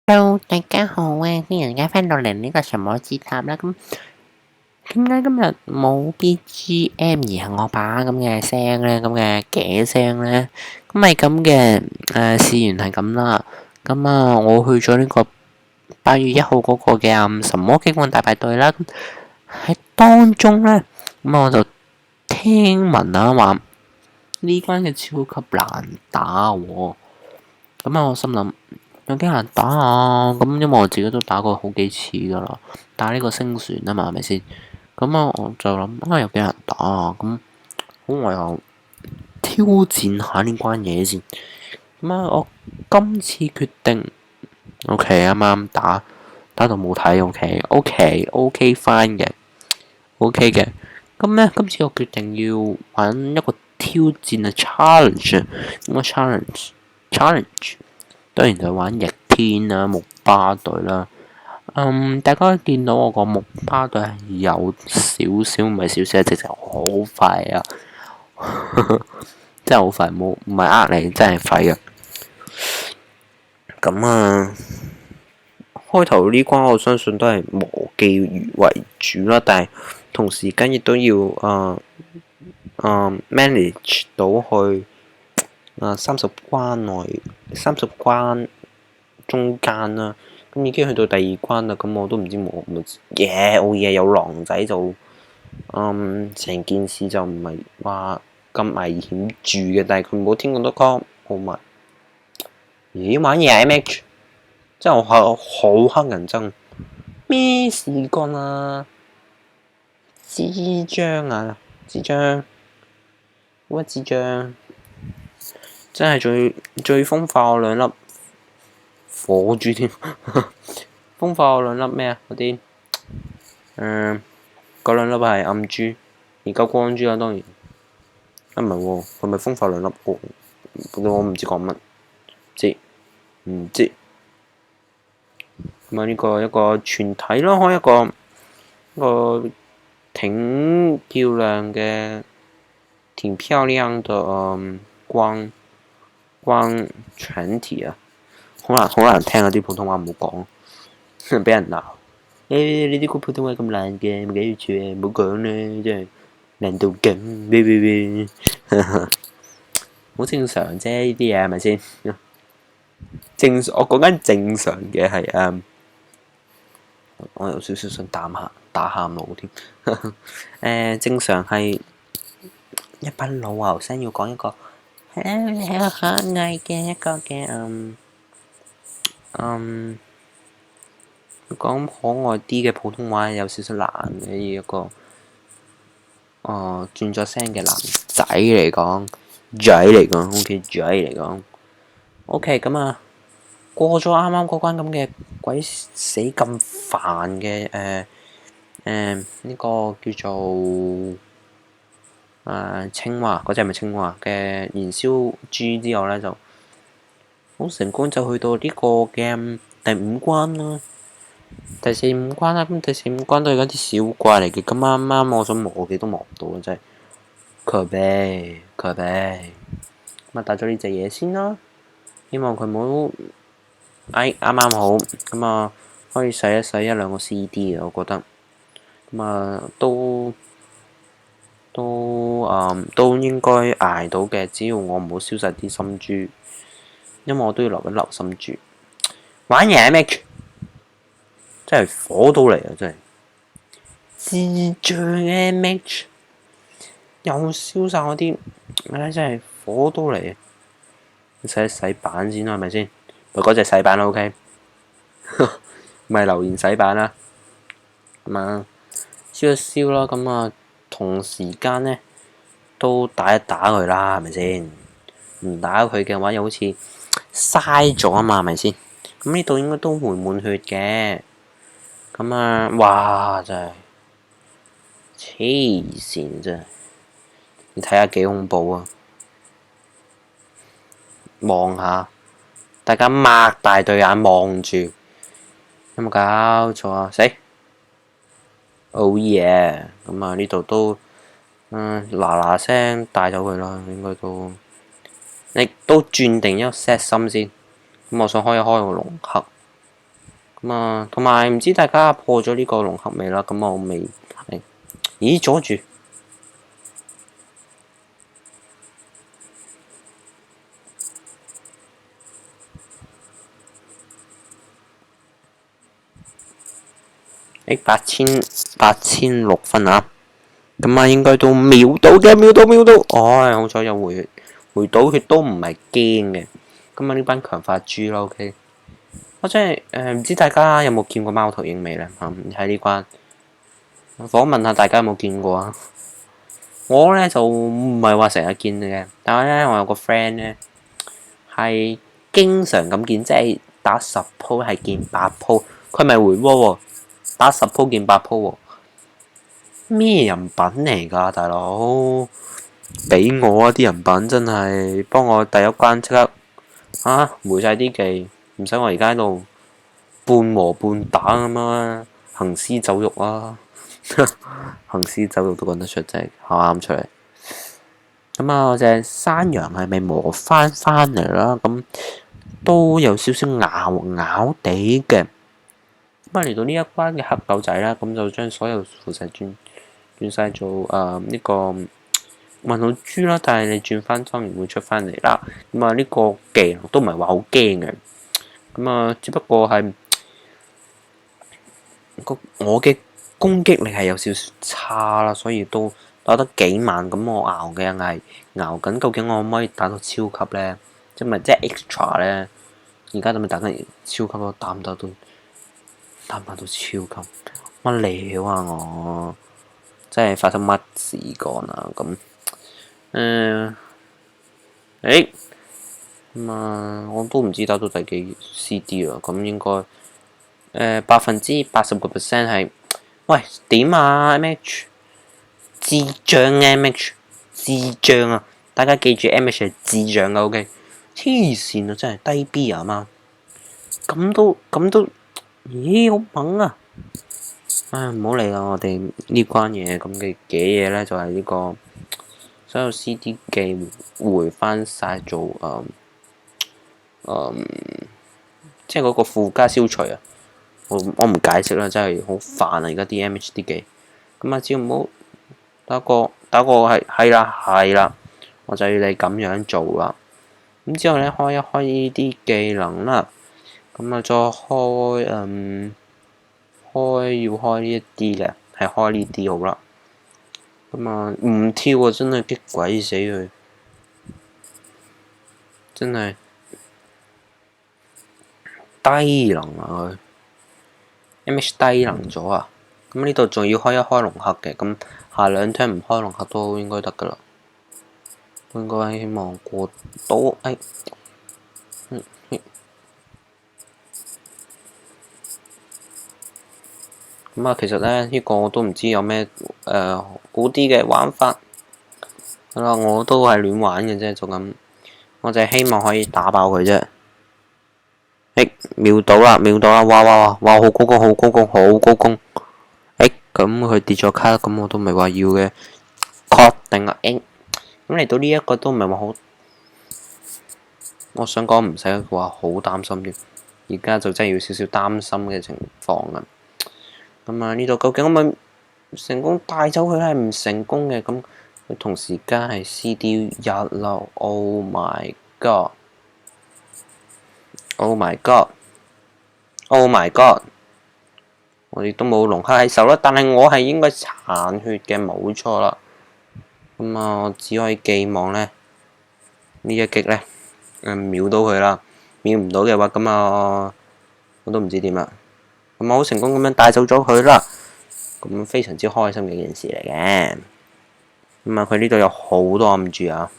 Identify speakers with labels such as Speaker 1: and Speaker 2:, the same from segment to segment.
Speaker 1: Hello，大家好啊！歡迎大家翻到嚟呢個什麼之塔啦。咁點解今日冇 BGM 而係我把咁嘅聲咧，咁嘅嘅聲咧？咁係咁嘅，事緣係咁啦。咁啊，我去咗呢個8月1號嗰個嘅什麼激光大排隊啦。喺當中咧，咁我就聽聞啊話呢關嘅超級難打喎。咁啊，我心諗。有幾難打啊！咁因為我自己都打過好幾次噶啦，打呢個星船啊嘛，係咪先？咁啊，我就諗有幾難打啊！咁好，我又挑戰下呢關嘢先。咁啊，我今次決定，OK，啱啱打到冇睇，OK fine 嘅，OK 嘅。咁咧，今次我決定要玩一個挑戰啊，challenge，咁啊，challenge。當然就玩逆天啦、木巴隊啦。大家見到我個木巴隊係有少少，唔係少少，直情好快啊！真係好快，冇唔係呃你，真係快嘅。咁啊，開頭呢關我相信都係磨機魚為主啦，但係同時間亦都要manage 到去30關內30關中間啦。咁已經去到第二關啦，咁我都唔知冇嘢有狼仔就成件事就唔係話咁危險住嘅，但係佢冇天咁多光，冇埋。咦，玩嘢 MH 真係好乞人憎，咩事幹啊？智障啊！智障，乜智障？真係最風化我兩粒火珠添，風化我兩粒咩啊？嗰啲嗰兩粒係暗珠，而家光珠啦，當然。唔係喎，係咪風化兩粒？我唔知講乜，唔知。咁啊，呢個一個全體咯，開一個挺漂亮嘅、挺漂亮的光全體啊！好難聽啊！啲普通話唔好講，俾人鬧。你啲普通話咁爛嘅，冇幾住啊！唔好講啦，真係爛到咁，好正常啫，呢啲嘢係咪先？我講緊正常嘅係我有少少想打喊路添。正常係一班老牛聲要講一個可愛嘅一個嘅講可愛啲嘅普通話有少少難嘅一個轉咗聲嘅男仔嚟講，OK 仔嚟講，OK 咁啊，過咗啱啱嗰關咁嘅鬼死咁煩嘅呢個叫做青蛙，嗰隻係咪青蛙嘅燃燒豬之後咧，就好成功就去到呢個嘅第五關啦。第四五關啦，咁第四五關都係嗰啲小怪嚟嘅，咁啱啱我想磨嘅都磨唔到啦，真係可悲。咁啊，帶咗呢隻嘢先啦，希望佢冇啱啱好，咁啊可以洗一兩個 CD 嘅，我覺得咁啊都應該捱到嘅，只要我唔好燒晒啲心珠，因為我都要留一留心珠。玩嘢咩？真係火到嚟啊！真係智障 MH 又燒晒我啲，真係火到嚟啊！洗版先啦，係咪先？咪嗰隻洗版啦 ，OK， 咪留言洗版啦。咁啊，燒一燒啦，咁啊，同時間咧都打一打佢啦，係咪先？唔打佢嘅話，又好似嘥咗啊嘛，係咪先？咁呢度應該都滿血嘅。咁啊，哇！真係黐線真係，你睇下幾恐怖啊！望下，大家擘大對眼望住，有冇搞錯啊？死！Oh yeah！咁啊，呢度都嗱聲帶走佢啦，應該都你都轉定一個 set 心先。咁我想開一開個龍黑。咁啊，同埋唔知大家破咗呢個龍盒未啦？咁我未，咦阻住！8600分啊！咁啊，應該都秒到嘅，秒到！唉，好彩有回到血都唔係驚嘅。咁啊，呢班強化豬啦，OK。我真係唔知大家有冇見過貓頭鷹未咧？喺呢關，訪問下大家有冇見過啊？我咧就唔係話成日見嘅，但係咧我有個 friend 咧係經常咁見，即係打10鋪係見8鋪，佢咪回窩喎，打10鋪見8鋪喎。咩人品嚟㗎，大佬？俾我啊！啲人品真係幫我第一關即刻回晒啲技，唔使我而家喺度半和半打咁樣行屍走肉啊！行屍走肉都講得出，真係啱出嚟。咁啊，我隻山羊係咪磨翻嚟啦？咁都有少少咬地嘅。咁啊，嚟到呢一關嘅黑狗仔啦，咁就將所有符石轉晒做呢個問號豬啦，但係你轉翻當然會出翻嚟啦。咁啊，呢個技都唔係話好驚嘅。咁啊，只不過係我嘅攻擊力係有少少差啦，所以都打得幾慢。咁我熬嘅係熬緊，究竟我可唔可以打到超級咧？即係咪即係 extra 咧？而家咁咪打緊超級咯，打唔打到超級？乜料啊我？真係發生乜事幹啊？咁我都唔知打到第幾 CD 啦。咁應該80%係，喂點啊 MH 智障 MH 智障啊！大家記住 MH 係智障嘅 OK， 黐線啊！真係低 B 啊嘛，咁都咦好猛啊！唉，唔好理啦，我哋呢關嘢咁嘅嘢咧，就係呢個所有 CD 記回翻晒做即係嗰個附加消除啊！我唔解釋啦，真係好煩啊！而家啲 MH 啲記咁啊，只要唔好打個係啦，我就要你咁樣做啦。咁之後咧，開一開呢啲技能啦，咁啊再開要開呢一啲嘅，係開呢啲好啦。咁啊唔跳啊，真係激鬼死佢，真係低能啊佢 MH 低能咗啊！咁呢度仲要開一開龍核嘅，咁下兩槍唔開龍核都應該得噶啦，應該希望過到咁啊，其實咧呢個我都唔知有咩好啲嘅玩法，係啦，我都係亂玩嘅啫，就咁，我就係希望可以打爆佢啫。秒到啦，哇，好高攻，好高攻！咁佢跌咗卡，咁我都唔係話要嘅，確定啊，咁嚟到呢一個都唔係話好，我想講唔使話好擔心嘅，而家就真係要少少擔心嘅情況啊。咁啊，呢度究竟可唔可以成功帶走佢咧？係唔成功嘅，咁佢同時間係 CD 一流 ，Oh my god！Oh my god！Oh my god！我哋都冇龍克喺手啦，但係我係應該殘血嘅，冇錯啦。咁啊，我只可以寄望咧呢一擊咧，秒到佢啦。秒唔到嘅話，咁啊，我都唔知點啦。咁啊，好成功咁樣帶走咗佢啦。咁非常之開心嘅一件事嚟嘅。咁啊，佢呢度有好多暗住啊。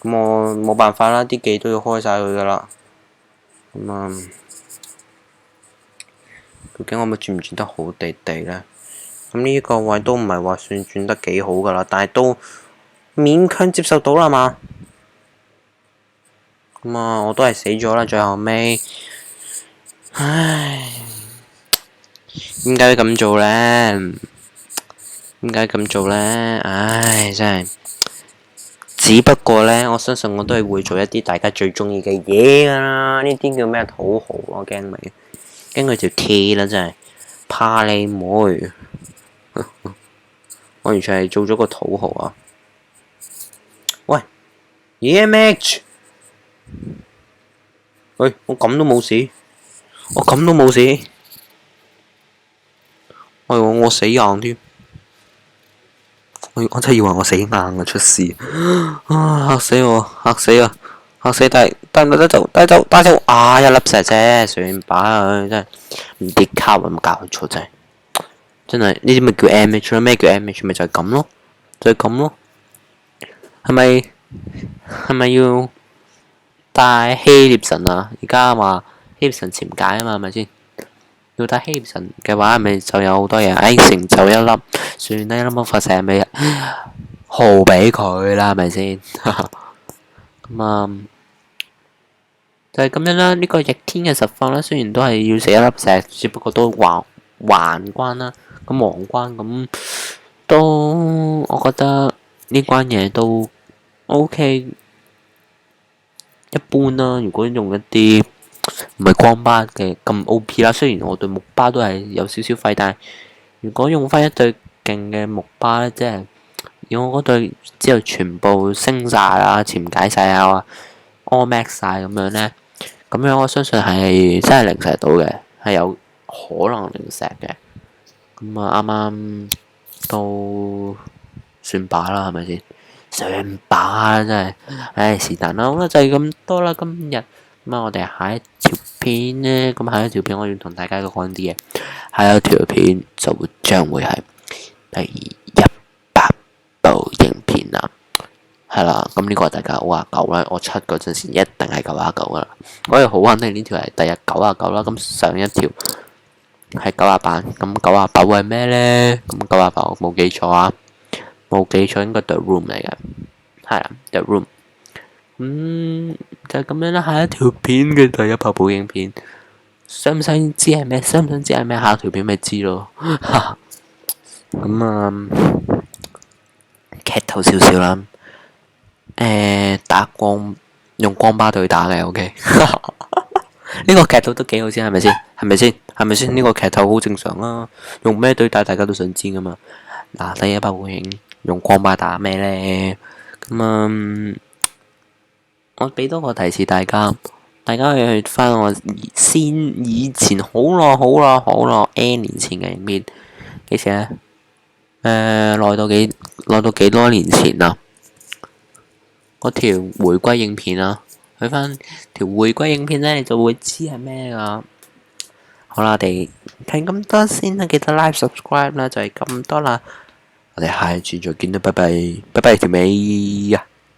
Speaker 1: 咁我冇辦法啦，啲技都要開晒佢噶啦。咁啊，究竟我咪轉唔轉得好地地呢？咁呢個位都唔係話算轉得幾好噶啦，但係都勉強接受到啦嘛。咁啊，我都係死咗啦，最後尾，唉，點解要咁做呢？點解咁做呢？唉，真係，只不過呢，我相信我都係會做一啲大家最中意嘅嘢噶啦。呢啲叫咩土豪？我驚未？跟佢條 T 啦，真係怕你妹。我完全係做咗個土豪啊！喂，EMH，喂，我咁都冇事，我咁都冇事，我死硬添，我真係以為我死硬啊！出事啊！嚇死我，嚇死啊！嚇死！帶走啊！一粒石啫，算把佢真係唔跌卡，有冇搞錯真係？真係呢啲咪叫 MH 咯？咩叫 MH？咪就係咁咯，就係咁咯。係咪要帶希臘神啊？而家話希臘神潛解啊嘛，係咪先？要帶希臘神嘅話，咪就有好多嘢。成就一粒，算啦，一粒魔法石咪號俾佢啦，係咪先？咁啊，就係咁樣啦。呢個逆天嘅實況啦，雖然都係要死一粒石，只不過都橫關啦。咁皇關咁都，我覺得呢關嘢都 OK，一般啦。如果用一啲唔係光巴嘅咁 OP 啦，雖然我對木巴都係有少少廢，但係如果用翻一對勁嘅木巴咧，即係如果嗰對之後全部升晒啊、潛解晒啊、all max 晒咁樣咧，咁樣我相信係真係零石到嘅，係有可能零石嘅。咁啊，啱啱都算把啦，係咪先？算把真係，唉是但啦，好啦，就係咁多啦，今日咁啊，我哋下一條片呢，咁下一條片我要同大家講啲嘢，下一條片就將會係第100部影片啦，係啦，咁呢個大家99啦，我出嗰陣時一定係99噶啦，我哋好肯定呢條係第日99啦，咁上一條係98，咁98會係咩呢？咁98我冇記錯啊，冇記錯應該 The Room 嚟嘅，係啦 The Room。就咁樣啦，下一條片嘅第100部影片，想唔想知係咩？想唔想知係咩？下一條片咪知咯。咁啊，劇透少少啦。用光巴對打嘅 OK。呢個劇透都幾好先，係咪先？係咪先？係咪先？呢個劇透好正常啦。用咩對打大家都想知噶嘛。嗱，第100部影用光巴打咩呢？咁我俾多個提示大家，大家可以去翻我以前好耐 N 年前嘅影片，幾時咧？耐到幾多年前啊？嗰條回歸影片啊，去翻條回歸影片咧，你就會知係咩噶。好啦，我哋睇咁多先啦，記得 like subscribe 啦，就係咁多啦。我哋下一次再見啦，拜拜，拜拜條尾啊！